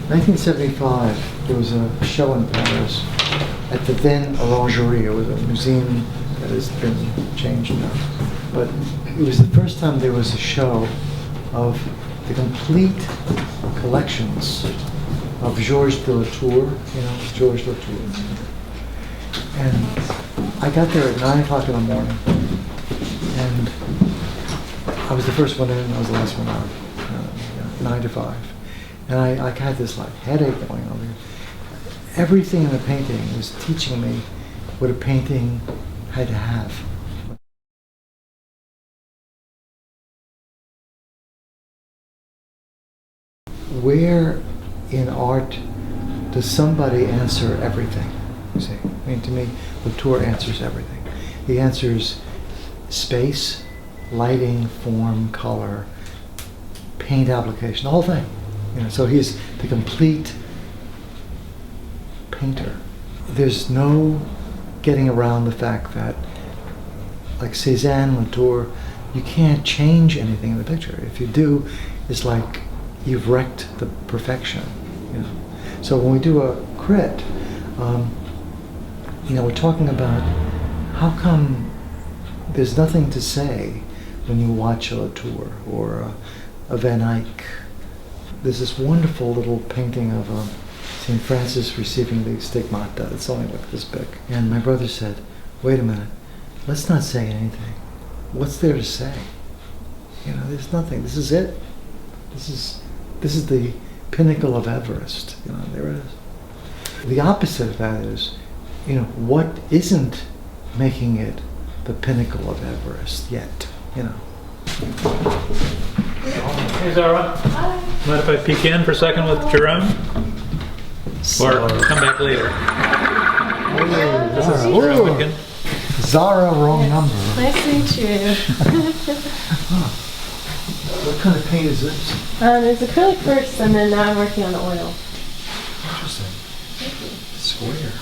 1975, there was a show in Paris at the then Orangerie. It was a museum that has been changed now. But it was the first time there was a show of the complete collections of Georges de Latour, Georges Latour. And I got there at 9 o'clock in the morning, and I was the first one in, and I was the last one out, 9 to 5. And I had this like headache going on. Everything in the painting was teaching me what a painting had to have. Where in art does somebody answer everything? You see, I mean, to me, Latour answers everything. He answers space, lighting, form, color, paint application, the whole thing. So he's the complete painter. There's no getting around the fact that, like Cézanne, Latour, you can't change anything in the picture. If you do, it's like you've wrecked the perfection. So when we do a crit, we're talking about how come there's nothing to say when you watch a Latour or a Van Eyck. There's this wonderful little painting of St. Francis receiving the stigmata. It's only like this big. And my brother said, wait a minute, let's not say anything. What's there to say? There's nothing. This is it. This is the pinnacle of Everest. There it is. The opposite of that is, what isn't making it the pinnacle of Everest yet? Hey Zara. Hi. Mind if I peek in for a second with Jerome? Or come back later? This is Jerome Witkin. Zara, wrong number. Nice to meet you. What kind of paint is this? There's acrylic first, and then now I'm working on oil. Interesting. Square.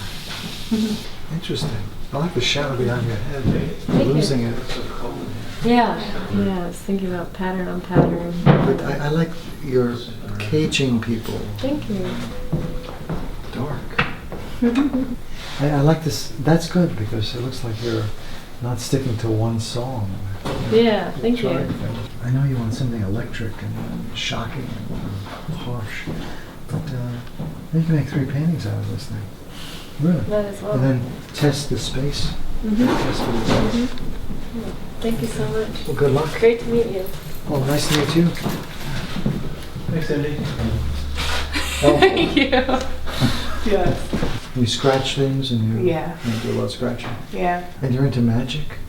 Interesting. I like the shadow behind your head. Thank Losing you. it. Yeah, I was thinking about pattern on pattern. But I like your caging people. Thank you. Dark. I like this. That's good because it looks like you're not sticking to one song. Yeah, thank you. I know you want something electric and shocking and harsh, but you can make 3 paintings out of this thing. Really? That as well. And then test the space. Test for the space. Thank you so much. Well, good luck. Great to meet you. Oh, nice to meet you. Thanks, Cindy. Thank you. Yes. You scratch things and you do a lot of scratching. Yeah. And you're into magic?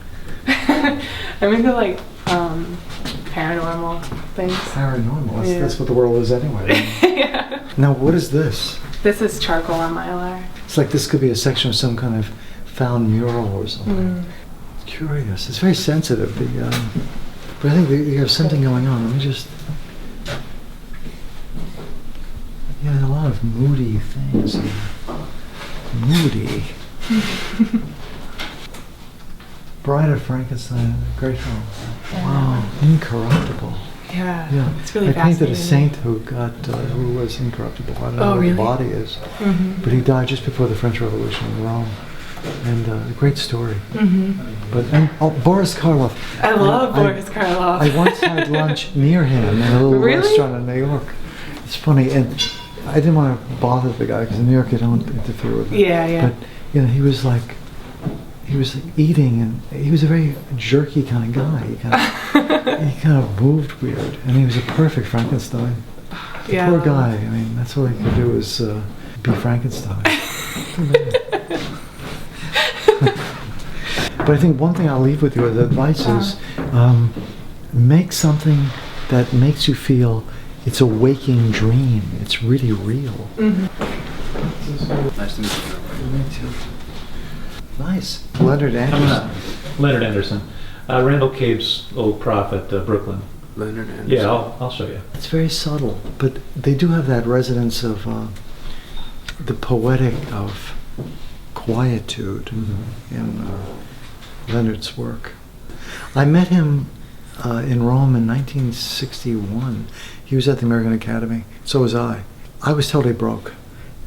I'm into like paranormal things. Paranormal. That's what the world is anyway. Yeah. Now, what is this? This is charcoal on mylar. It's like this could be a section of some kind of found mural or something. Curious. It's very sensitive. But I think you have something going on. Let me just... Yeah, a lot of moody things here. Moody. Bride of Frankenstein, great film. Wow, incorruptible. Yeah. It's really I painted fascinating. a saint who was incorruptible. I don't know really? what the body is, but he died just before the French Revolution in Rome. And a great story. But Boris Karloff. I love Boris Karloff. I once had lunch near him in a little restaurant in New York. It's funny, and I didn't want to bother the guy because in New York you don't interfere with him. Yeah. But he was like eating, and he was a very jerky kind of guy. He kind of moved weird, and he was a perfect Frankenstein. Yeah. Poor guy. I mean, that's all he could do is be Frankenstein. But I think one thing I'll leave with you as advice is make something that makes you feel it's a waking dream. It's really real. Nice to meet you. Me too. Nice. Leonard Anderson. Leonard Anderson. Randall Cave's old prophet, Brooklyn. Leonard Anderson. Yeah, I'll show you. It's very subtle, but they do have that resonance of the poetic of quietude in Leonard's work. I met him in Rome in 1961. He was at the American Academy. So was I. I was totally broke.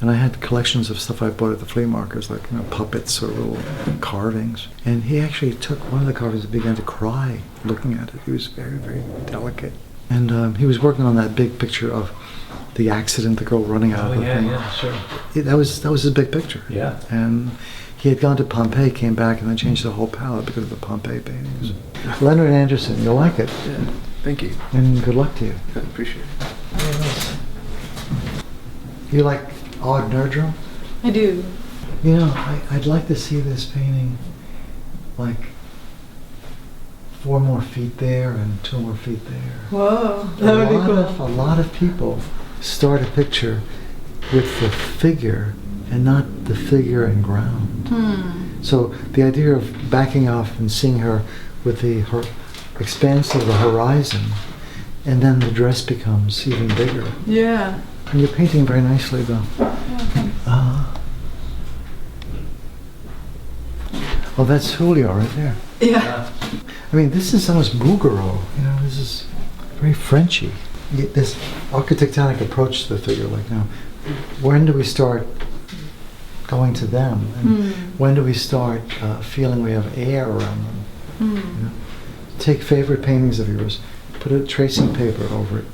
And I had collections of stuff I bought at the flea markets, like puppets or little carvings. And he actually took one of the carvings and began to cry looking at it. He was very, very delicate. And he was working on that big picture of the accident, the girl running out of the thing. Yeah, sure. That was his big picture. Yeah. And he had gone to Pompeii, came back, and then changed the whole palette because of the Pompeii paintings. Leonard Anderson, you'll like it. Yeah, thank you. And good luck to you. I appreciate it. You like Odd Nerdrum? I do. You know, I'd like to see this painting like 4 more feet there and 2 more feet there. Whoa, that would be cool. A lot of people start a picture with the figure and not the figure and ground. So the idea of backing off and seeing her with the expanse of the horizon, and then the dress becomes even bigger. Yeah. And you're painting very nicely, though. Oh, that's Julio right there. Yeah. I mean, this is almost Bouguereau. You know, this is very Frenchy. This architectonic approach to the figure, like now, when do we start going to them? And when do we start feeling we have air around them? You know? Take favorite paintings of yours, put a tracing paper over it,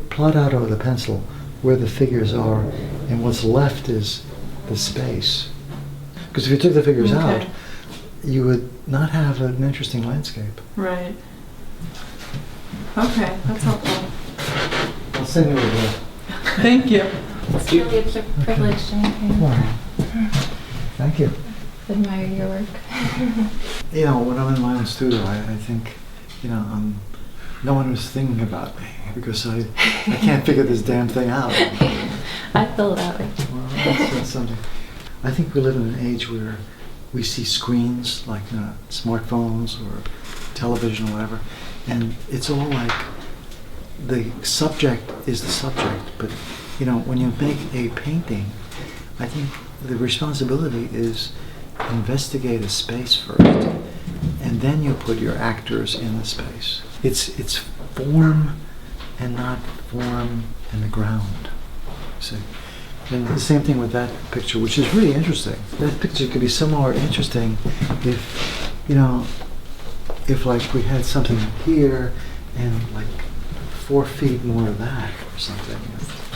plot out over the pencil where the figures are, and what's left is the space. Because if you took the figures out, you would not have an interesting landscape. Right. Okay, that's helpful. I'll send you a bill. Thank you. It's really a privilege to meet you. Wow. Thank you. Admire your work. You know, when I'm in my own studio, I think, you know, no one was thinking about me because I can't figure this damn thing out. I feel that way. Well, that's something. I think we live in an age where we see screens like smartphones or television or whatever, and it's all like the subject is the subject. But you know, when you make a painting, I think the responsibility is investigate a space first, and then you put your actors in the space. It's form and not form and the ground. See. And the same thing with that picture, which is really interesting. That picture could be so more interesting if, you know, if like we had something here and like 4 feet more of that or something.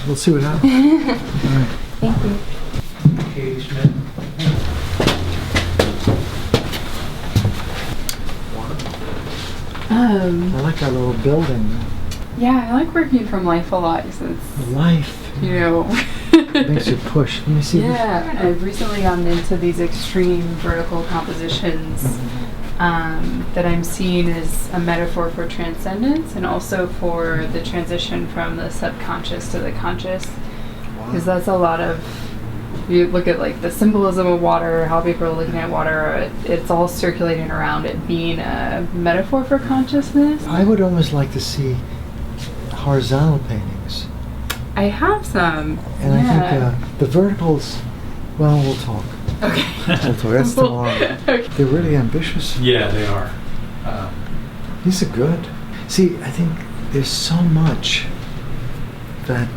We'll see what happens. All right. Thank you. Katie Schmidt. I like our little building. Yeah, I like working from life a lot since, Life. you know. Makes you push. Let me see. Yeah, I've recently gotten into these extreme vertical compositions that I'm seeing as a metaphor for transcendence and also for the transition from the subconscious to the conscious. Because that's a lot of, you look at like the symbolism of water, how people are looking at water, it's all circulating around it being a metaphor for consciousness. I would almost like to see horizontal paintings. I have some. And I think the verticals, well, we'll talk. Okay. We'll talk. That's tomorrow. Okay. They're really ambitious. Yeah, they are. These are good. See, I think there's so much that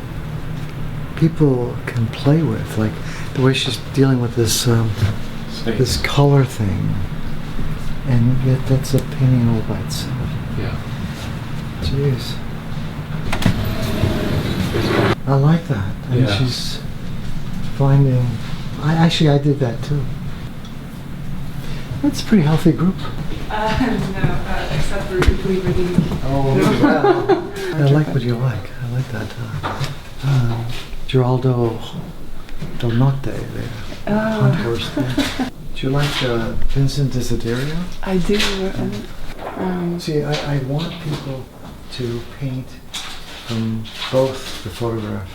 people can play with, like the way she's dealing with this this color thing, and yet that's a painting all by itself. Yeah. Jeez. I like that. And Yeah. she's finding. I did that too. That's a pretty healthy group. No, except for Weaver. Oh, well. I like what you like. I like that. Geraldo Del Notte there. Hunthorst there. Do you like Vincent Desiderio? I do. See, I want people to paint from both the photograph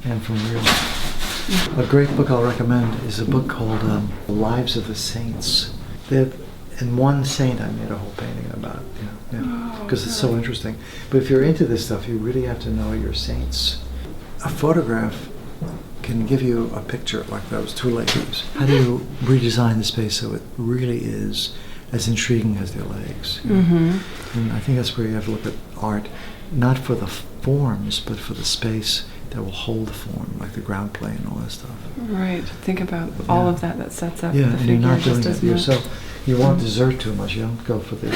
and from real life. A great book I'll recommend is a book called Lives of the Saints. In one saint I made a whole painting about, because it's so interesting. But if you're into this stuff, you really have to know your saints. A photograph can give you a picture like those two ladies. How do you redesign the space so it really is as intriguing as their legs? And I think that's where you have to look at art, not for the forms, but for the space that will hold the form, like the ground plane and all that stuff. Right. Think about all Yeah. of that sets up Yeah, the and figure you're not doing just as it much. yourself. You won't dessert too much. You don't go for the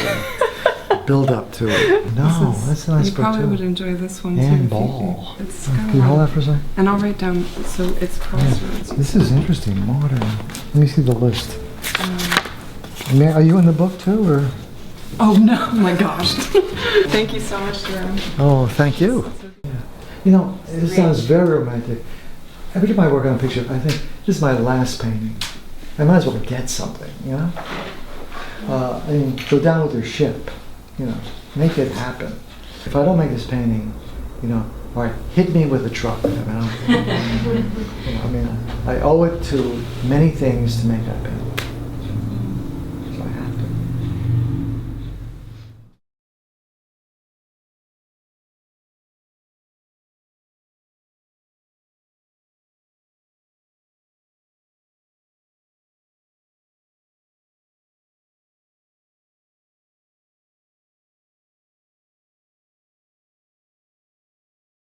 build up to it. No, This is- that's a nice You book probably would too. enjoy this one too. And if you- ball. It's Can kind you hold that of. for a second? And I'll write down. So it's crossroads. This is interesting, modern. Let me see the list. Um, Are you in the book too, or? oh no! Oh my gosh! Thank you so much, Jerome. Oh, thank you. You know, it sounds very romantic. Every time I work on a picture, I think, this is my last painting. I might as well get something, you know? I mean, go down with your ship, you know, make it happen. If I don't make this painting, you know, all right, hit me with a truck. I mean, I owe it to many things to make that painting.